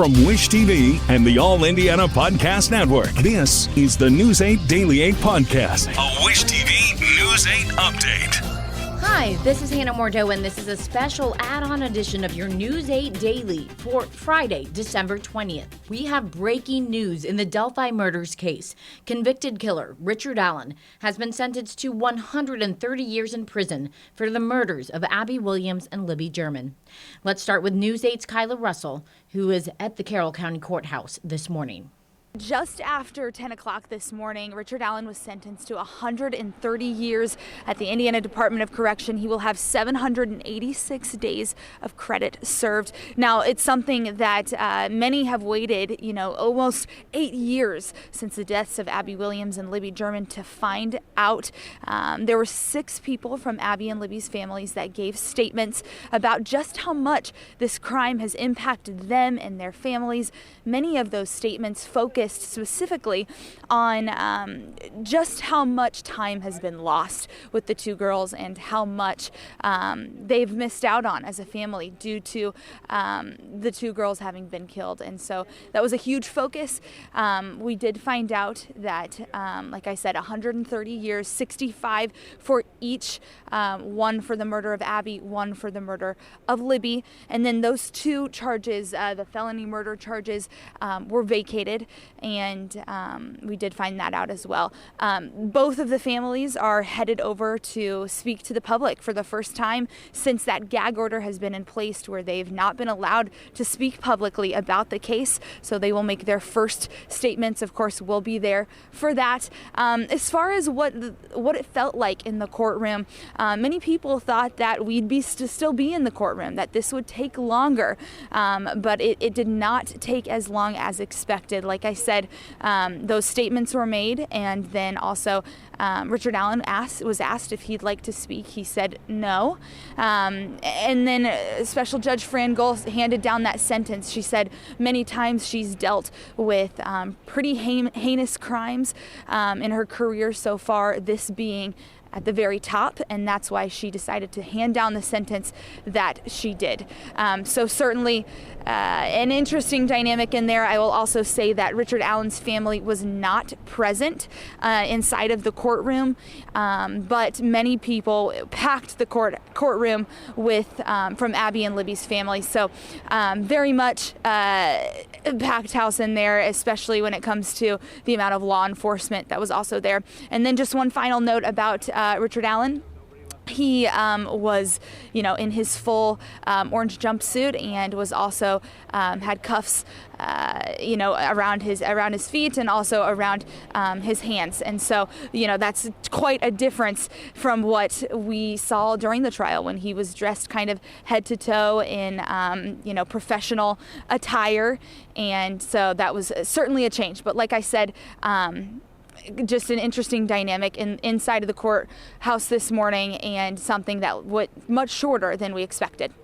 From Wish TV and the All Indiana Podcast Network, this is the News 8 Daily 8 Podcast, a Wish TV News 8 update. Hi, this is Hannah Mordeau, and this is a special add-on edition of your News 8 Daily for Friday, December 20th. We have breaking news in the Delphi murders case. Convicted killer Richard Allen has been sentenced to 130 years in prison for the murders of Abby Williams and Libby German. Let's start with News 8's Kyla Russell, who is at the Carroll County Courthouse this morning. Just after 10 o'clock this morning, Richard Allen was sentenced to 130 years at the Indiana Department of Correction. He will have 786 days of credit served. Now, it's something that many have waited, almost 8 years since the deaths of Abby Williams and Libby German to find out. There were 6 people from Abby and Libby's families that gave statements about just how much this crime has impacted them and their families. Many of those statements focused specifically on just how much time has been lost with the 2 girls and how much they've missed out on as a family due to the 2 girls having been killed. And so that was a huge focus. We did find out that, like I said, 130 years, 65 for each, 1 for the murder of Abby, 1 for the murder of Libby. And then those 2 charges, the felony murder charges, were vacated. And we did find that out as well. Both of the families are headed over to speak to the public for the first time since that gag order has been in place, where they've not been allowed to speak publicly about the case. So they will make their first statements. Of course, we'll be there for that. As far as what it felt like in the courtroom, many people thought that we'd still be in the courtroom, that this would take longer, but it did not take as long as expected. Like I said, those statements were made, and then also Richard Allen was asked if he'd like to speak. He said no. And then Special Judge Fran Gohl handed down that sentence. She said many times she's dealt with pretty heinous crimes in her career so far, this being at the very top, and that's why she decided to hand down the sentence that she did. So certainly an interesting dynamic in there. I will also say that Richard Allen's family was not present inside of the courtroom, but many people packed the courtroom with from Abby and Libby's family. So very much a packed house in there, especially when it comes to the amount of law enforcement that was also there. And then just one final note about Richard Allen. He was, in his full orange jumpsuit, and was also had cuffs, around his feet and also around his hands. And so, that's quite a difference from what we saw during the trial when he was dressed kind of head to toe in, professional attire. And so that was certainly a change. But like I said, just an interesting dynamic inside of the courthouse this morning, and something that was much shorter than we expected.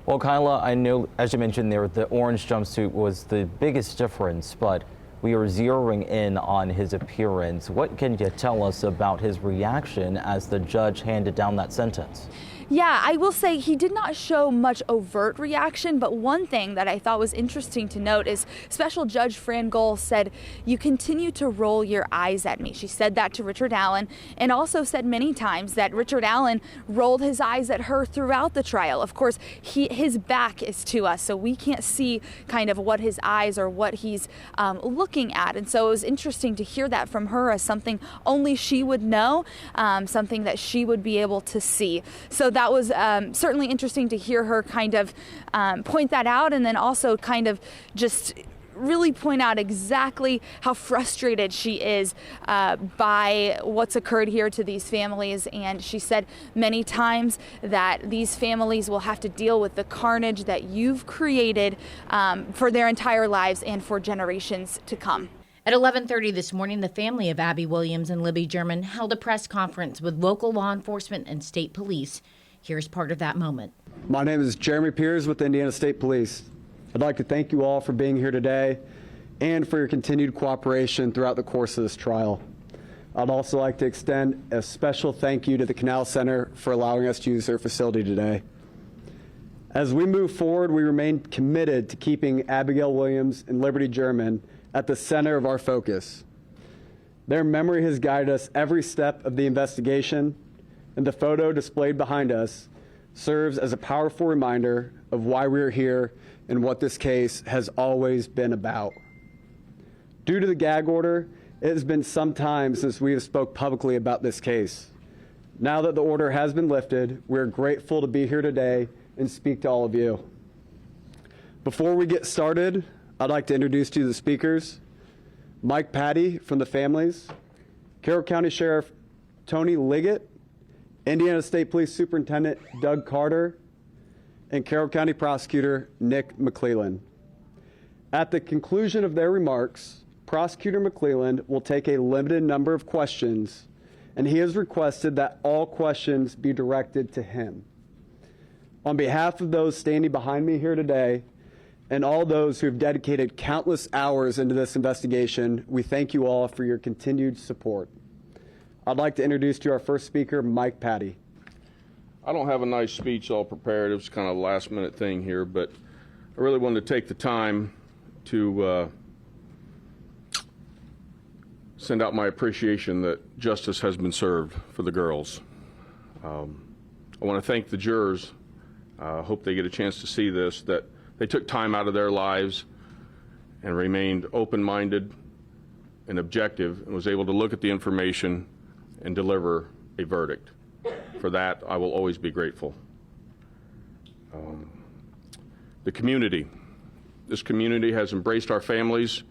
Well, Kyla, I know, as you mentioned there, the orange jumpsuit was the biggest difference, but we are zeroing in on his appearance. What can you tell us about his reaction as the judge handed down that sentence? Yeah, I will say he did not show much overt reaction, but one thing that I thought was interesting to note is Special Judge Fran Gohl said, "You continue to roll your eyes at me." She said that to Richard Allen, and also said many times that Richard Allen rolled his eyes at her throughout the trial. Of course, his back is to us, so we can't see kind of what his eyes or what he's looking at. And so it was interesting to hear that from her as something only she would know, something that she would be able to see. So that was certainly interesting to hear her kind of point that out, and then also kind of just really point out exactly how frustrated she is by what's occurred here to these families. And she said many times that these families will have to deal with the carnage that you've created for their entire lives and for generations to come. At 11:30 this morning, the family of Abby Williams and Libby German held a press conference with local law enforcement and state police. Here's part of that moment. My name is Jeremy Piers with the Indiana State Police. I'd like to thank you all for being here today and for your continued cooperation throughout the course of this trial. I'd also like to extend a special thank you to the Canal Center for allowing us to use their facility today. As we move forward, we remain committed to keeping Abigail Williams and Liberty German at the center of our focus. Their memory has guided us every step of the investigation, and the photo displayed behind us serves as a powerful reminder of why we are here and what this case has always been about. Due to the gag order, it has been some time since we have spoke publicly about this case. Now that the order has been lifted, we are grateful to be here today and speak to all of you. Before we get started, I'd like to introduce to you the speakers: Mike Patty from the families, Carroll County Sheriff Tony Liggett, Indiana State Police Superintendent Doug Carter, and Carroll County Prosecutor Nick McClelland. At the conclusion of their remarks, Prosecutor McClelland will take a limited number of questions, and he has requested that all questions be directed to him. On behalf of those standing behind me here today, and all those who have dedicated countless hours into this investigation, we thank you all for your continued support. I'd like to introduce to you our first speaker, Mike Patty. I don't have a nice speech all prepared. It was kind of a last-minute thing here, but I really wanted to take the time to send out my appreciation that justice has been served for the girls. I want to thank the jurors. I hope they get a chance to see this, that they took time out of their lives and remained open-minded and objective and was able to look at the information and deliver a verdict. For that, I will always be grateful. The community. This community has embraced our families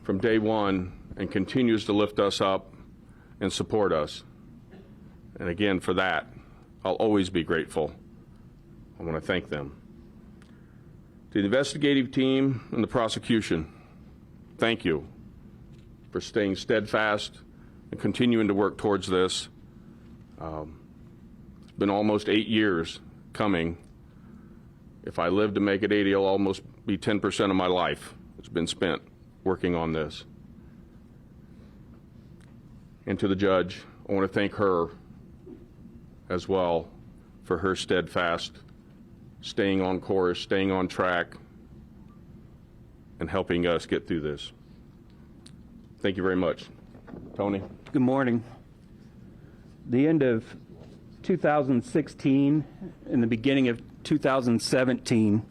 from day one and continues to lift us up and support us. And again, for that, I'll always be grateful. I want to thank them. To the investigative team and the prosecution, thank you for staying steadfast and continuing to work towards this. It's been almost 8 years coming. If I live to make it 80, it'll almost be 10% of my life that's been spent working on this. And to the judge, I want to thank her as well for her steadfast staying on course, staying on track, and helping us get through this. Thank you very much. Tony? Good morning. The end of 2016 and the beginning of 2017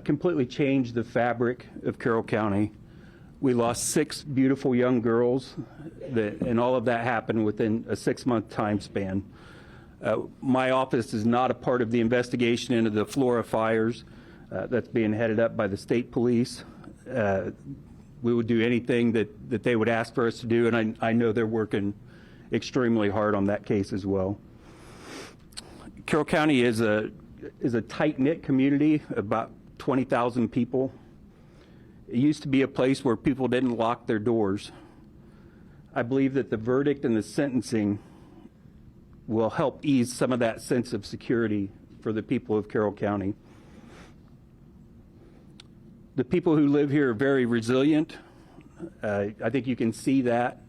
completely changed the fabric of Carroll County. We lost 6 beautiful young girls, and all of that happened within a 6-month time span. My office is not a part of the investigation into the Flora fires. That's being headed up by the state police. We would do anything that they would ask for us to do, and I know they're working extremely hard on that case as well. Carroll County is a tight-knit community, about 20,000 people. It used to be a place where people didn't lock their doors. I believe that the verdict and the sentencing will help ease some of that sense of security for the people of Carroll County. The people who live here are very resilient. I think you can see that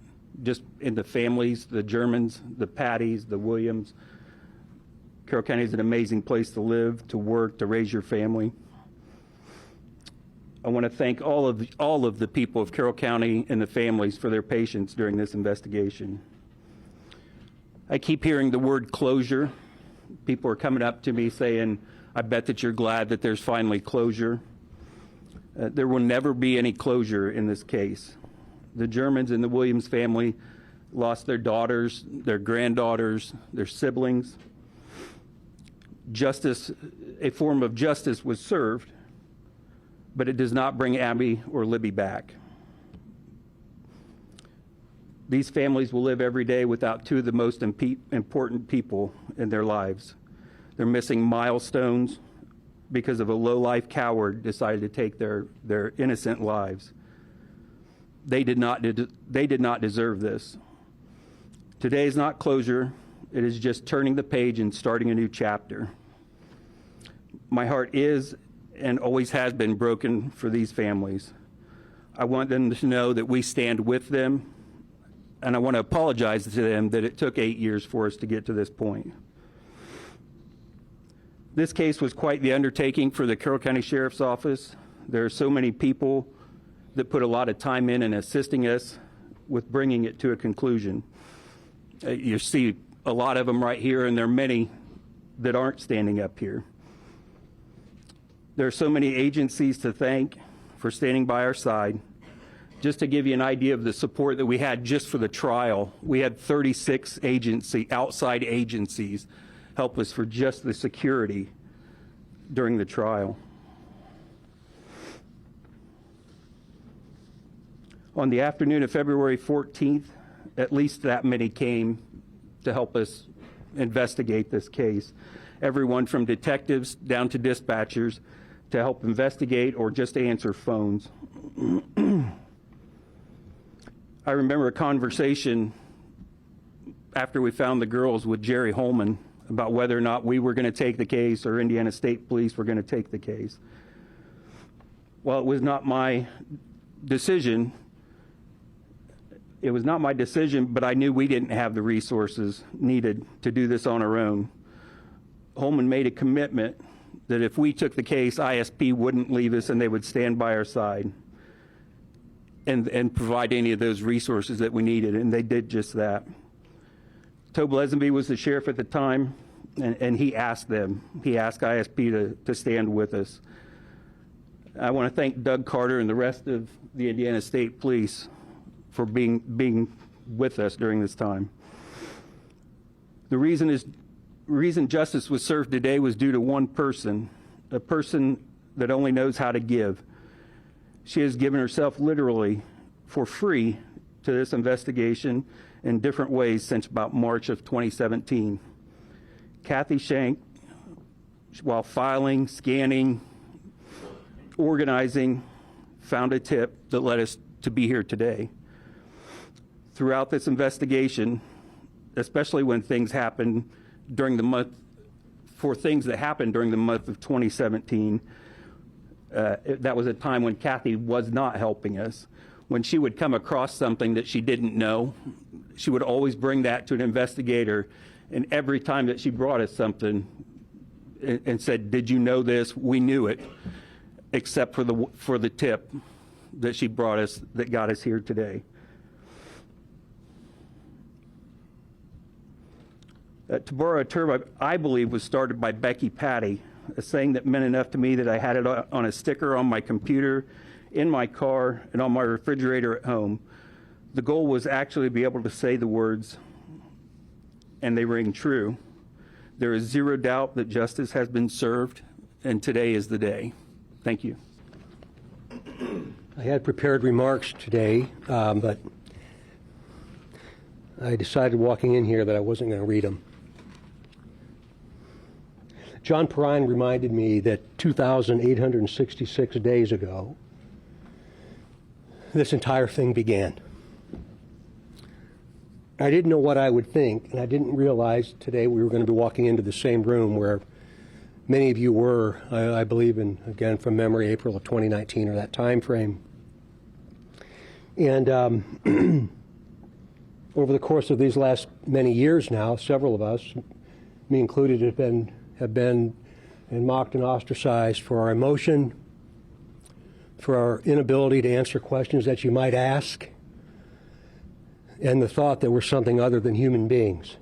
just in the families, the Germans, the Pattys, the Williams. Carroll County is an amazing place to live, to work, to raise your family. I want to thank all of the people of Carroll County and the families for their patience during this investigation. I keep hearing the word closure. People are coming up to me saying, I bet that you're glad that there's finally closure. There will never be any closure in this case. The Germans and the Williams family lost their daughters, their granddaughters, their siblings. Justice, a form of justice was served, but it does not bring Abby or Libby back. These families will live every day without 2 of the most important people in their lives. They're missing milestones because of a low-life coward decided to take their innocent lives. They did not deserve this. Today is not closure. It is just turning the page and starting a new chapter. My heart is and always has been broken for these families. I want them to know that we stand with them, and I want to apologize to them that it took 8 years for us to get to this point. This case was quite the undertaking for the Carroll County Sheriff's Office. There are so many people that put a lot of time in assisting us with bringing it to a conclusion. You see a lot of them right here, and there are many that aren't standing up here. There are so many agencies to thank for standing by our side. Just to give you an idea of the support that we had just for the trial, we had 36 outside agencies help us for just the security during the trial. On the afternoon of February 14th, at least that many came to help us investigate this case. Everyone from detectives down to dispatchers to help investigate or just answer phones. I remember a conversation after we found the girls with Jerry Holman about whether or not we were going to take the case or Indiana State Police were going to take the case. Well, it was not my decision. It was not my decision, but I knew we didn't have the resources needed to do this on our own. Holman made a commitment that if we took the case, ISP wouldn't leave us and they would stand by our side and provide any of those resources that we needed, and they did just that. Tobe Lesenby was the sheriff at the time, and he asked ISP to stand with us. I want to thank Doug Carter and the rest of the Indiana State Police for being with us during this time. The reason justice was served today was due to one person, a person that only knows how to give. She has given herself literally for free to this investigation in different ways since about March of 2017. Kathy Shank, while filing, scanning, organizing, found a tip that led us to be here today. Throughout this investigation, especially when things happened during the month, for things that happened during the month of 2017, that was a time when Kathy was not helping us. When she would come across something that she didn't know, she would always bring that to an investigator, and every time that she brought us something and said, "Did you know this?" we knew it, except for the tip that she brought us that got us here today. To borrow a term I believe was started by Becky Patty, a saying that meant enough to me that I had it on a sticker on my computer, in my car, and on my refrigerator at home. The goal was actually to be able to say the words, and they ring true. There is zero doubt that justice has been served, and today is the day. Thank you. I had prepared remarks today, but I decided walking in here that I wasn't going to read them. John Perrine reminded me that 2,866 days ago, this entire thing began. I didn't know what I would think, and I didn't realize today we were going to be walking into the same room where many of you were, I believe, again, from memory, April of 2019 or that time frame. And over the course of these last many years now, several of us, me included, have been mocked and ostracized for our emotion, for our inability to answer questions that you might ask, and the thought that we're something other than human beings.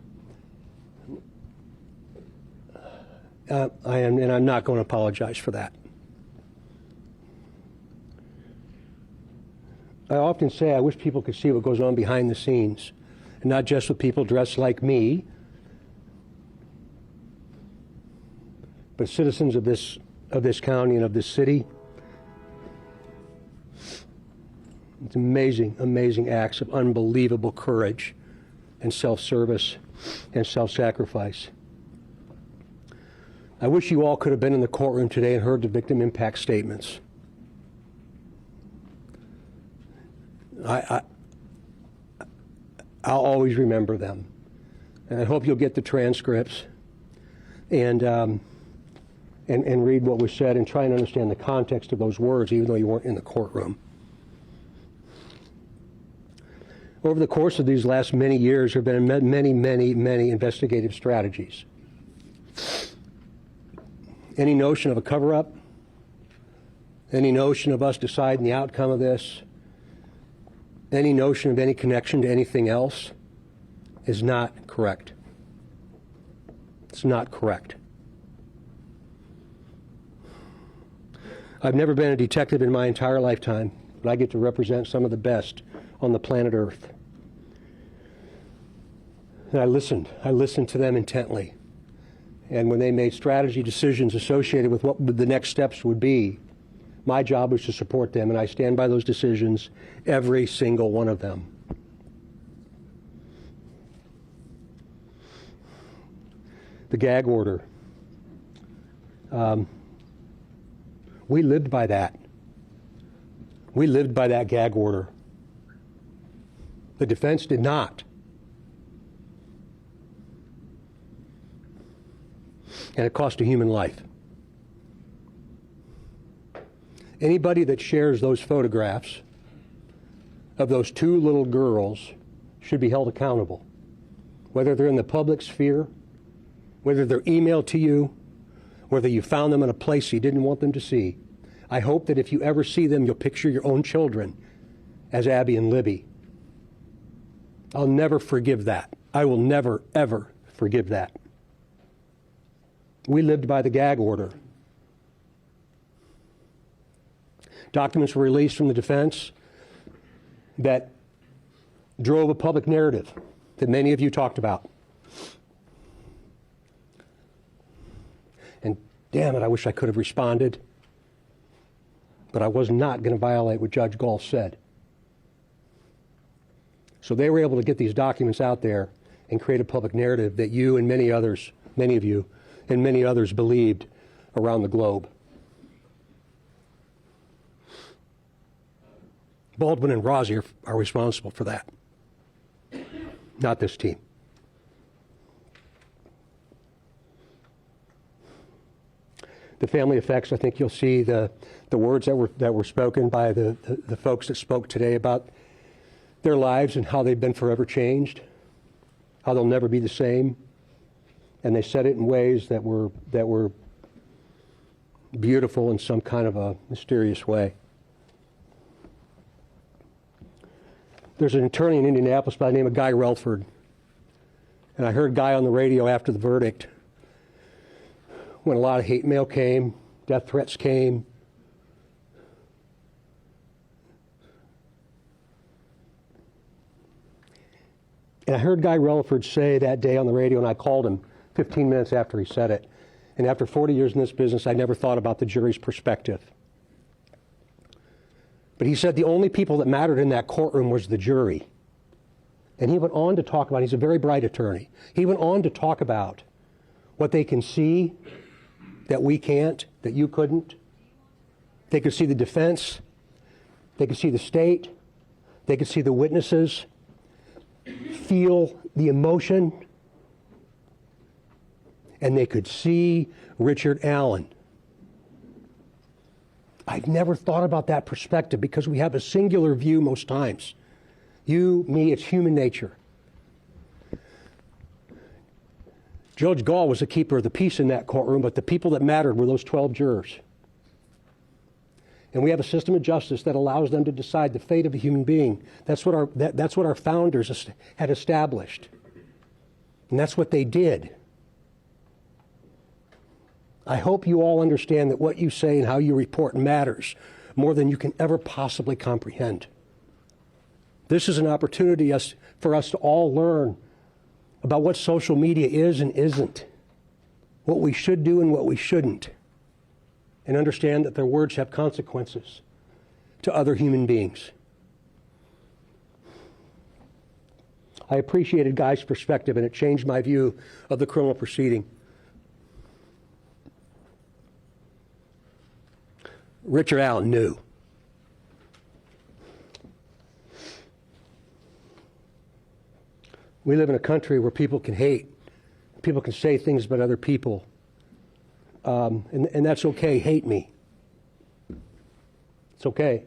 I'm not going to apologize for that. I often say I wish people could see what goes on behind the scenes, and not just with people dressed like me, but citizens of this county and of this city. It's amazing, amazing acts of unbelievable courage and self-service and self-sacrifice. I wish you all could have been in the courtroom today and heard the victim impact statements. I'll always remember them. And I hope you'll get the transcripts and read what was said and try and understand the context of those words, even though you weren't in the courtroom. Over the course of these last many years, there have been many investigative strategies. any notion of a cover-up, any notion of us deciding the outcome of this, any notion of any connection to anything else is not correct. It's not correct. I've never been a detective in my entire lifetime, but I get to represent some of the best on the planet Earth. And I listened to them intently. And when they made strategy decisions associated with what the next steps would be, my job was to support them, and I stand by those decisions, every single one of them. The gag order. We lived by that. We lived by that gag order. The defense did not. And it cost a human life. Anybody that shares those photographs of those two little girls should be held accountable, whether they're in the public sphere, whether they're emailed to you, whether you found them in a place you didn't want them to see. I hope that if you ever see them, you'll picture your own children as Abby and Libby. I'll never forgive that. I will never, ever forgive that. We lived by the gag order. Documents were released from the defense that drove a public narrative that many of you talked about. And damn it, I wish I could have responded. But I was not going to violate what Judge Gall said. So they were able to get these documents out there and create a public narrative that you and many others, many of you, and many others believed around the globe. Baldwin and Rossi are responsible for that, not this team. The family effects, I think you'll see the words that were spoken by the folks that spoke today about their lives and how they've been forever changed, how they'll never be the same. And they said it in ways that were beautiful in some kind of a mysterious way. There's an attorney in Indianapolis by the name of Guy Relford. And I heard Guy on the radio after the verdict when a lot of hate mail came, death threats came. And I heard Guy Relford say that day on the radio, and I called him 15 minutes after he said it. And after 40 years in this business, I never thought about the jury's perspective. But he said the only people that mattered in that courtroom was the jury. And he went on to talk about, he's a very bright attorney, he went on to talk about what they can see that we can't, that you couldn't. They could see the defense, they could see the state, they could see the witnesses, feel the emotion, and they could see Richard Allen. I've never thought about that perspective because we have a singular view most times. You, me, it's human nature. Judge Gall was the keeper of the peace in that courtroom, but the people that mattered were those 12 jurors. And we have a system of justice that allows them to decide the fate of a human being. That's what our founders had established. And that's what they did. I hope you all understand that what you say and how you report matters more than you can ever possibly comprehend. This is an opportunity for us to all learn about what social media is and isn't, what we should do and what we shouldn't, and understand that their words have consequences to other human beings. I appreciated Guy's perspective, and it changed my view of the criminal proceeding. Richard Allen knew. We live in a country where people can hate. People can say things about other people. And that's okay. Hate me. It's okay.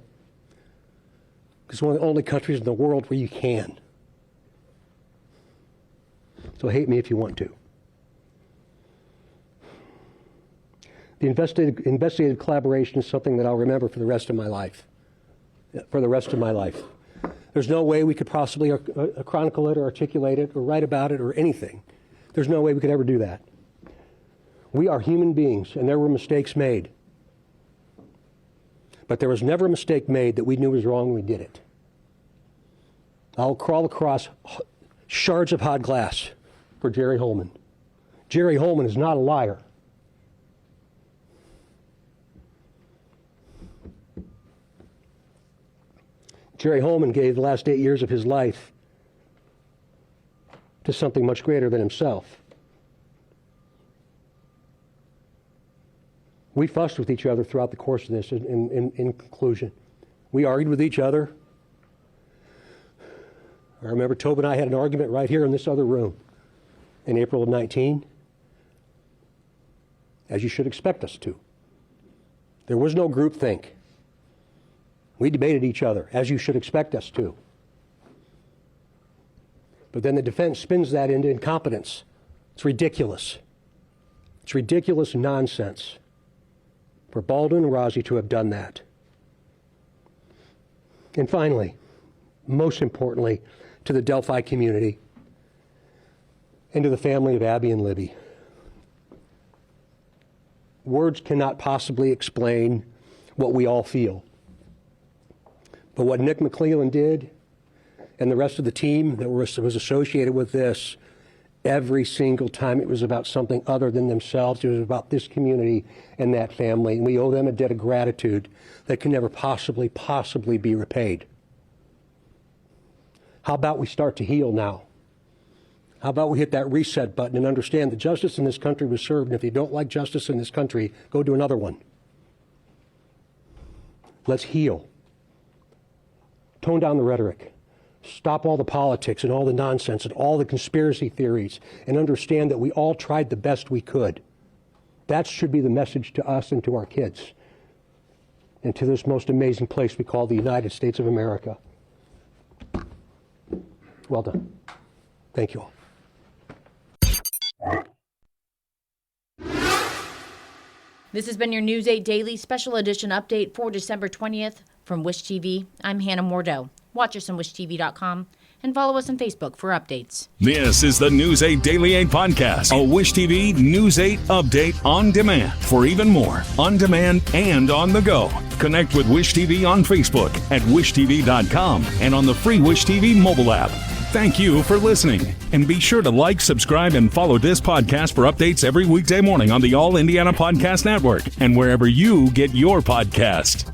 Because it's one of the only countries in the world where you can. So hate me if you want to. The investigative collaboration is something that I'll remember for the rest of my life. For the rest of my life. There's no way we could possibly chronicle it or articulate it or write about it or anything. There's no way we could ever do that. We are human beings, and there were mistakes made. But there was never a mistake made that we knew was wrong when we did it. I'll crawl across shards of hot glass for Jerry Holman. Jerry Holman is not a liar. Jerry Holman gave the last 8 years of his life to something much greater than himself. We fussed with each other throughout the course of this in conclusion. We argued with each other. I remember Tobe and I had an argument right here in this other room in April of 19, as you should expect us to. There was no groupthink. We debated each other, as you should expect us to. But then the defense spins that into incompetence. It's ridiculous. It's ridiculous nonsense for Baldwin and Rozzi to have done that. And finally, most importantly, to the Delphi community and to the family of Abby and Libby. Words cannot possibly explain what we all feel. But what Nick McClellan did and the rest of the team that was associated with this, every single time it was about something other than themselves. It was about this community and that family. And we owe them a debt of gratitude that can never possibly be repaid. How about we start to heal now? How about we hit that reset button and understand that justice in this country was served, and if you don't like justice in this country, go do another one. Let's heal. Tone down the rhetoric. Stop all the politics and all the nonsense and all the conspiracy theories, and understand that we all tried the best we could. That should be the message to us and to our kids and to this most amazing place we call the United States of America. Well done. Thank you all. This has been your News 8 Daily Special Edition update for December 20th from Wish TV. I'm Hannah Mordeau. Watch us on wishtv.com and follow us on Facebook for updates. This is the News 8 Daily 8 podcast, a Wish TV News 8 update on demand. For even more, on demand and on the go, connect with Wish TV on Facebook at wishtv.com and on the free Wish TV mobile app. Thank you for listening, and be sure to like, subscribe, and follow this podcast for updates every weekday morning on the All Indiana Podcast Network and wherever you get your podcast.